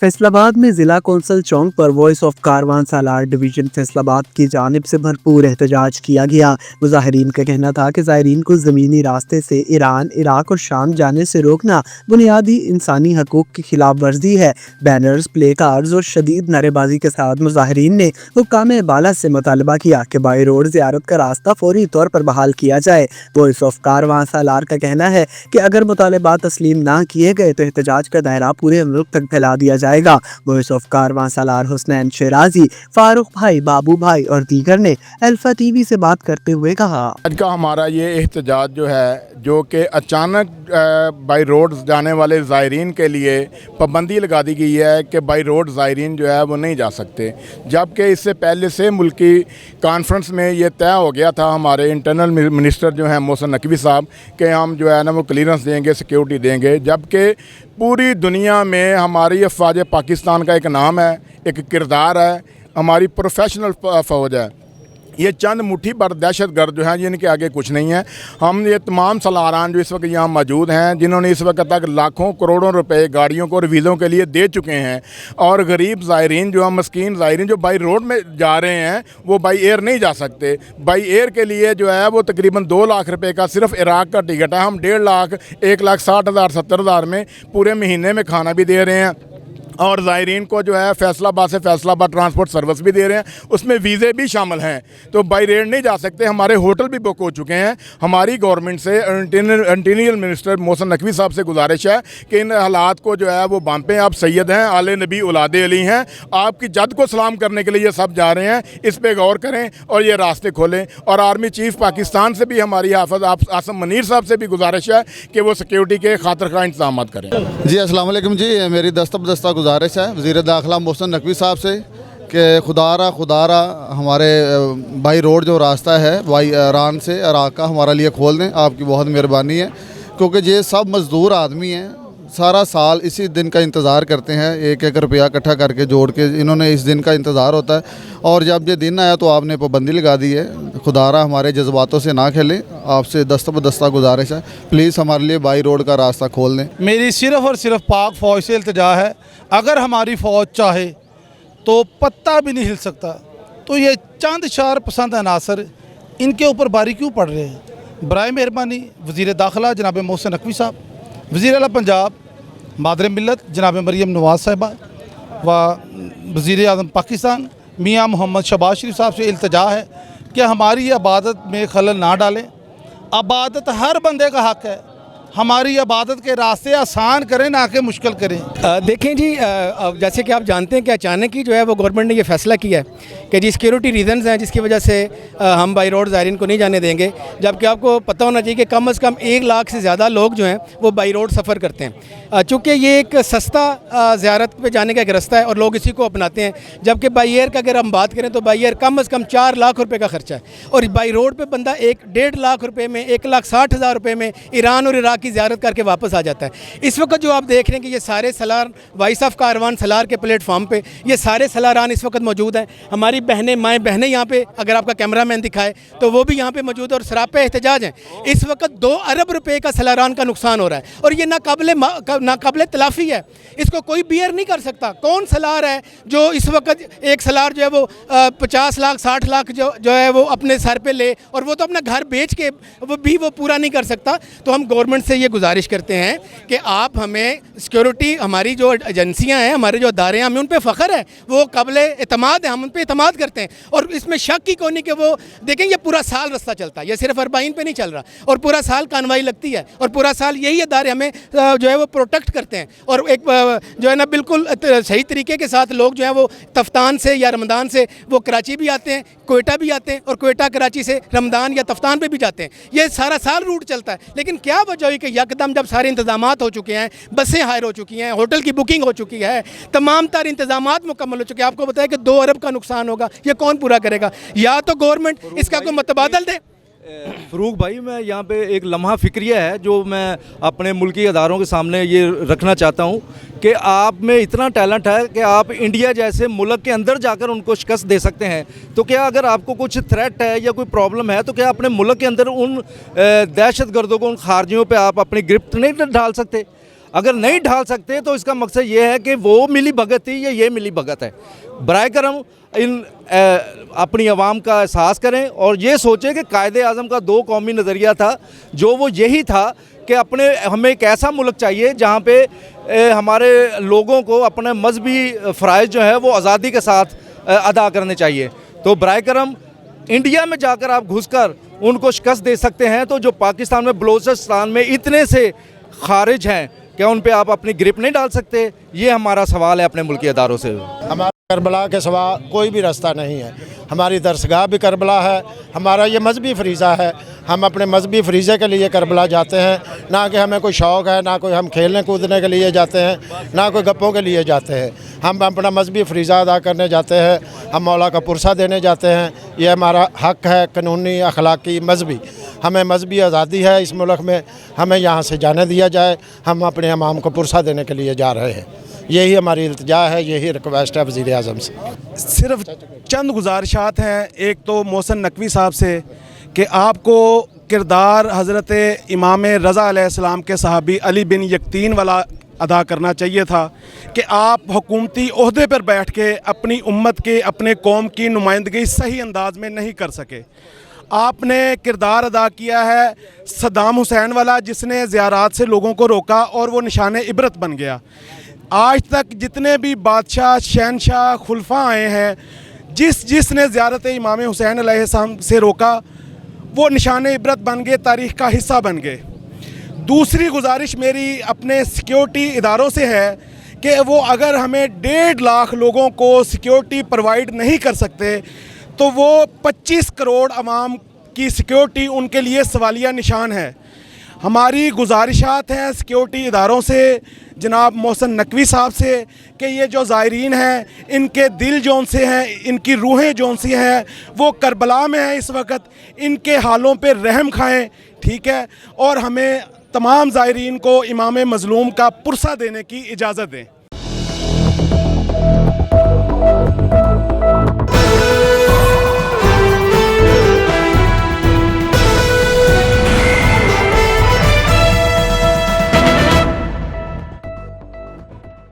फैसलाबाद में जिला कौंसल चौक पर voice of Karwaan Salaar division Faisalabad की जानिब से भरपूर एहतजाज किया गया। मुजाहिरीन का कहना था कि ज़ायरीन को ज़मीनी रास्ते से ईरान, इराक और शाम जाने से रोकना बुनियादी इंसानी हकूक़ की खिलाफ वर्जी है। बैनर्स, प्ले कार्ड्स और शदीद नारेबाजी के साथ मुजाहिरीन ने हुक्काम बाला से मुतालबा किया कि बाई रोड ज़ियारत का रास्ता फौरी तौर पर बहाल किया जाए। वॉइस ऑफ कारवां सालार का कहना है कि अगर मुतालबात तस्लीम ना किए गए तो एहतजाज का दायरा पूरे मुल्क तक फैला दिया जाएगा। वॉइस ऑफ कारवां सालार हुसनैन शेराजी, फारूक भाई, बाबू भाई और दीगर ने अल्फा टीवी से बात करते हुए कहा, आज का हमारा ये एहतजाज जो है, जो कि अचानक बाई रोड जाने वाले ज़ायरीन के लिए पाबंदी लगा दी गई है कि बाई रोड ज़ायरीन जो है वो नहीं जा सकते, जबकि इससे पहले से मुल्की कॉन्फ्रेंस में ये तय हो गया था हमारे इंटरनल मिनिस्टर जो हैं मोहसिन नकवी साहब कि हम जो है ना वो क्लियरेंस देंगे, सिक्योरिटी देंगे। जबकि पूरी दुनिया में हमारी अफवाज पाकिस्तान का एक नाम है, एक किरदार है, हमारी प्रोफेशनल फ़ौज है। ये चंद मुट्ठी भर दहशत गर्द जो हैं जिनके आगे कुछ नहीं है। हम ये तमाम सलारान जो इस वक्त यहाँ मौजूद हैं, जिन्होंने इस वक्त तक लाखों करोड़ों रुपए गाड़ियों को और वीज़ों के लिए दे चुके हैं, और गरीब ज़ायरीन जो हैं, मस्कीन ज़ायरीन जो बाई रोड में जा रहे हैं, वो बाई एयर नहीं जा सकते। बाई एयर के लिए जो है वो तकरीबन 2 लाख रुपए का सिर्फ इराक का टिकट है। हम 1.5 लाख, 1,60,000, 70,000 में पूरे महीने में खाना भी दे रहे हैं, और ज़ायरीन को जो है फैसलाबाद से फैसलाबाद ट्रांसपोर्ट सर्विस भी दे रहे हैं, उसमें वीज़े भी शामिल हैं। तो बाई रेड नहीं जा सकते। हमारे होटल भी बुक हो चुके हैं। हमारी गवर्नमेंट से इंटीरियर मिनिस्टर मोहसिन नकवी साहब से गुजारिश है कि इन हालात को जो है वो बांपें। आप सैयद हैं, आले नबी औलादे अली हैं, आपकी जद को सलाम करने के लिए ये सब जा रहे हैं। इस पर गौर करें और ये रास्ते खोलें। और आर्मी चीफ पाकिस्तान से भी हमारी हाफ़िज़ आसम मनीर साहब से भी गुजारिश है कि वो सिक्योरिटी के खातिर खा इंतजाम करें। जी अस्सलाम वालेकुम जी, मेरी दस्ता गुजारिश है वज़ीर दाखिला मोहसिन नकवी साहब से कि खुदारा हमारे बाई रोड जो रास्ता है बाई ईरान से इराक का हमारे लिए खोल दें। आपकी बहुत मेहरबानी है, क्योंकि ये सब मज़दूर आदमी हैं, सारा साल इसी दिन का इंतज़ार करते हैं। 1-1 रुपया इकट्ठा करके जोड़ के इन्होंने इस दिन का इंतज़ार होता है, और जब ये दिन आया तो आपने पाबंदी लगा दी है। खुदारा हमारे जज्बातों से ना खेलें। आपसे दस्ता गुजारिश है, प्लीज़ हमारे लिए बाई रोड का रास्ता खोल दें। मेरी सिर्फ़ और सिर्फ पाक फ़ौज से इल्तिजा है, अगर हमारी फ़ौज चाहे तो पत्ता भी नहीं हिल सकता। तो ये चंद शार पसंद अनासर इनके ऊपर बारी क्यों पड़ रहे हैं? बराए मेहरबानी वज़ीर दाखिला जनाब मोहसिन नकवी साहब, वज़ीर आला पंजाब मादर मिल्लत जनाब मरीम नवाज़ साहिबा व वज़ीर आज़म पाकिस्तान मियाँ मोहम्मद शहबाज शरीफ साहब से इल्तिजा है कि हमारी इबादत में खलल ना डालें। इबादत हर बंदे का हक़ है, हमारी इबादत के रास्ते आसान करें, ना कि मुश्किल करें। देखें जी, जैसे कि आप जानते हैं कि अचानक ही जो है वो गवर्नमेंट ने ये फ़ैसला किया है कि जी सिक्योरिटी रीज़न्स हैं जिसकी वजह से हम बाई रोड ज़ायरीन को नहीं जाने देंगे। जबकि आपको पता होना चाहिए कि कम से कम 1 लाख से ज़्यादा लोग जो हैं वो बाई रोड सफ़र करते हैं। चूँकि ये एक सस्ता ज़ियारत पे जाने का एक रास्ता है और लोग इसी को अपनाते हैं। जबकि बाई एयर का अगर हम बात करें तो बाई एयर कम से कम 4 लाख रुपये का खर्चा है, और बाई रोड पर बंदा 1.5 लाख रुपये में, 1,60,000 रुपये में ईरान और इराक की ज़ियारत करके वापस आ जाता है। इस वक्त जो आप देख रहे हैं कि ये सारे सलार वॉइस ऑफ कारवां सलार के प्लेटफॉर्म पे ये सारे सलारान इस वक्त मौजूद हैं। हमारी बहनें, माएँ बहनें यहाँ पे, अगर आपका कैमरामैन दिखाए तो वो भी यहाँ पे मौजूद है और सरापे एहतजाज हैं। इस वक्त 2 अरब रुपए का सलारान का नुकसान हो रहा है, और ये नाकाबिले तलाफ़ी है। इसको कोई बियर नहीं कर सकता। कौन सलार है जो इस वक्त एक सलार जो है वो 50 लाख 60 लाख जो है वो अपने सर पे ले, और वो तो अपना घर बेच के वो पूरा नहीं कर सकता। तो हम गवर्नमेंट से ये गुजारिश करते हैं कि आप हमें सिक्योरिटी, हमारी जो एजेंसियां हैं, हमारे जो अदारे हैं, हमें उन पे फ़ख्र है, वो काबिले एतमाद है, हम उन पे एतमाद करते हैं। और इसमें शक की कोई नहीं कि वो देखें, ये पूरा साल रास्ता चलता है, ये सिर्फ अरबाइन पे नहीं चल रहा, और पूरा साल कार्रवाई लगती है, और पूरा साल यही अदारे हमें जो है वो प्रोटेक्ट करते हैं। और एक जो है ना बिल्कुल सही तरीके के साथ लोग जो है वो तफ्तान से या रमदान से वो कराची भी आते हैं, कोयटा भी आते हैं, और कोयटा कराची से रमदान या तफ्तान पे भी जाते हैं। ये सारा साल रूट चलता है। लेकिन क्या वजह हुई कि यकदम जब सारे इंतजामात हो चुके हैं, बसें हायर हो चुकी हैं, होटल की बुकिंग हो चुकी है, तमाम तर इंतजामात मुकम्मल हो चुके हैं, आपको बताया कि 2 अरब का नुकसान होगा, ये कौन पूरा करेगा? या तो गवर्नमेंट इसका कोई मतबादल दे। फ़रूक भाई, मैं यहाँ पे एक लम्हा फ़िक्रिया है जो मैं अपने मुल्की अदारों के सामने ये रखना चाहता हूँ कि आप में इतना टैलेंट है कि आप इंडिया जैसे मुल्क के अंदर जाकर उनको शिकस्त दे सकते हैं। तो क्या अगर आपको कुछ थ्रेट है या कोई प्रॉब्लम है तो क्या अपने मुल्क के अंदर उन दहशत गर्दों को, उन खारजियों पे आप अपनी गिरफ्त नहीं डाल सकते? अगर नहीं ढाल सकते तो इसका मकसद ये है कि वो मिली भगत थी या ये मिली भगत है। बराए करम इन अपनी आवाम का एहसास करें और ये सोचें कि कायदे आज़म का 2 कौमी नज़रिया था, जो वो यही था कि हमें एक ऐसा मुल्क चाहिए जहाँ पे हमारे लोगों को अपने मजहबी फ़राइज़ जो है वो आज़ादी के साथ अदा करने चाहिए। तो बराए करम इंडिया में जाकर आप घुसकर उनको शिकस्त दे सकते हैं, तो जो पाकिस्तान में बलूचिस्तान में इतने से खारिज हैं, क्या उन पे आप अपनी ग्रिप नहीं डाल सकते? ये हमारा सवाल है अपने मुल्की अदारों से। हमारा करबला के सिवा कोई भी रास्ता नहीं है। हमारी दरसगाह भी करबला है, हमारा ये मजहबी फरीज़ा है। हम अपने मजहबी फरीज़े के लिए करबला जाते हैं, ना कि हमें कोई शौक़ है, ना कोई हम खेलने कूदने के लिए जाते हैं, ना कोई गप्पों के लिए जाते हैं। हम अपना मजहबी फरीज़ा अदा करने जाते हैं, हम मौला का पुरसा देने जाते हैं। ये हमारा हक़ है, कानूनी, अखलाकी, मजहबी। हमें मजहबी आज़ादी है इस मुल्क में, हमें यहाँ से जाने दिया जाए। हम अपने इमाम को पुरसा देने के लिए जा रहे हैं, यही हमारी इल्तिजा है, यही रिक्वेस्ट है वज़ीर आज़म से। सिर्फ चंद गुजारिशात हैं। एक तो मोहसिन नकवी साहब से कि आपको किरदार हज़रत इमाम रज़ा अलैहिस्सलाम के सहाबी अली बिन यकीन वाला अदा करना चाहिए था कि आप हुकूमती ओहदे पर बैठ के अपनी उम्मत के, अपने कौम की नुमाइंदगी सही अंदाज में नहीं कर सके। आपने किरदार अदा किया है सद्दाम हुसैन वाला, जिसने ज़ियारात से लोगों को रोका और वो निशान इबरत बन गया। आज तक जितने भी बादशाह, शहनशाह, खुलफा आए हैं, जिसने ज़ियारत इमाम हुसैन अलैहिस्सलाम से रोका, वो निशान इबरत बन गए, तारीख़ का हिस्सा बन गए। दूसरी गुजारिश मेरी अपने सिक्योरिटी इदारों से है कि वो अगर हमें 1.5 लाख लोगों को सिक्योरिटी प्रोवाइड नहीं कर सकते, तो वो 25 करोड़ आवाम की सिक्योरिटी उनके लिए सवालिया निशान है। हमारी गुजारिशात हैं सिक्योरिटी इदारों से, जनाब मोहसिन नकवी साहब से, कि ये जो ज़ायरीन हैं, इनके दिल जौन से हैं, इनकी रूहें जौन सी हैं, वो करबला में हैं इस वक्त। इनके हालों पे रहम खाएं, ठीक है, और हमें तमाम ज़ायरीन को इमाम मज़लूम का पुरसा देने की इजाज़त दें।